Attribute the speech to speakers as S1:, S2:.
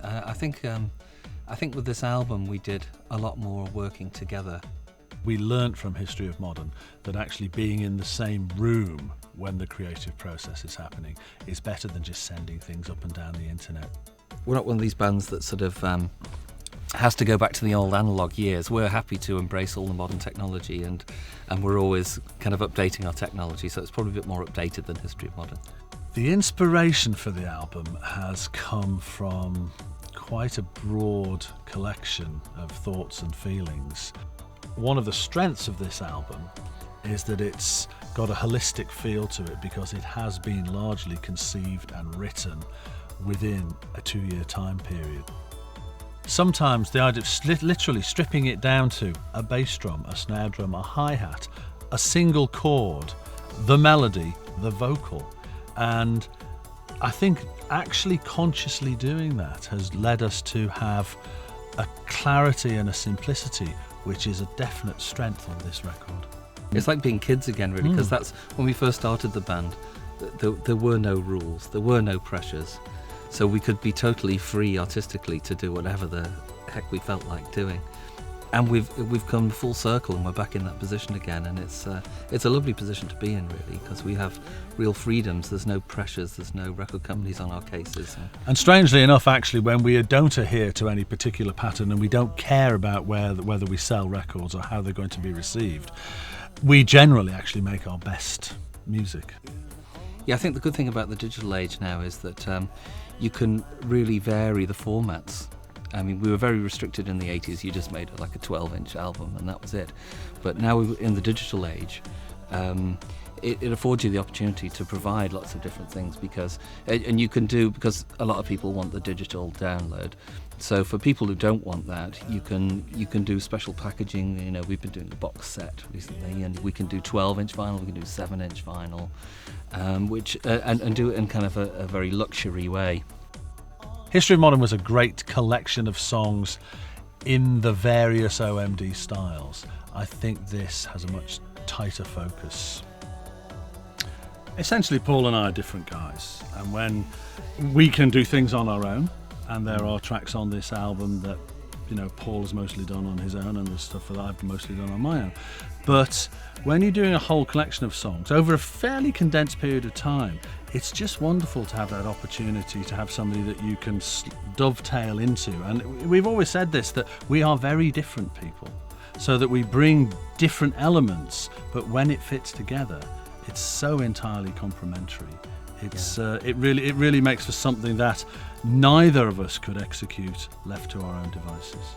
S1: I think with this album we did a lot more working together.
S2: We learnt from History of Modern that actually being in the same room when the creative process is happening is better than just sending things up and down the internet.
S1: We're not one of these bands that sort of has to go back to the old analogue years. We're happy to embrace all the modern technology, and we're always kind of updating our technology, so it's probably a bit more updated than History of Modern.
S2: The inspiration for the album has come from quite a broad collection of thoughts and feelings. One of the strengths of this album is that it's got a holistic feel to it because it has been largely conceived and written within a 2-year time period. Sometimes the idea of literally stripping it down to a bass drum, a snare drum, a hi-hat, a single chord, the melody, the vocal. And I think actually consciously doing that has led us to have a clarity and a simplicity which is a definite strength on this record.
S1: It's like being kids again, really, because that's when we first started the band. There were no rules, there were no pressures, so we could be totally free artistically to do whatever the heck we felt like doing. And we've come full circle, and we're back in that position again. And it's a lovely position to be in, really, because we have real freedoms. There's no pressures. There's no record companies on our cases.
S2: And strangely enough, actually, when we don't adhere to any particular pattern and we don't care about whether we sell records or how they're going to be received, we generally actually make our best music.
S1: Yeah, I think the good thing about the digital age now is that you can really vary the formats. I mean, we were very restricted in the 80s. You just made like a 12-inch album and that was it. But now in the digital age, it affords you the opportunity to provide lots of different things because a lot of people want the digital download. So for people who don't want that, you can do special packaging. You know, we've been doing a box set recently, and we can do 12-inch vinyl, we can do 7-inch vinyl, and do it in kind of a very luxury way.
S2: History of Modern was a great collection of songs in the various OMD styles. I think this has a much tighter focus. Essentially, Paul and I are different guys, and when we can do things on our own, and there are tracks on this album that, you know, Paul has mostly done on his own, and there's stuff that I've mostly done on my own. But when you're doing a whole collection of songs over a fairly condensed period of time, it's just wonderful to have that opportunity to have somebody that you can dovetail into. And we've always said this, that we are very different people, so that we bring different elements, but when it fits together, it's so entirely complementary. It really makes for something that neither of us could execute left to our own devices.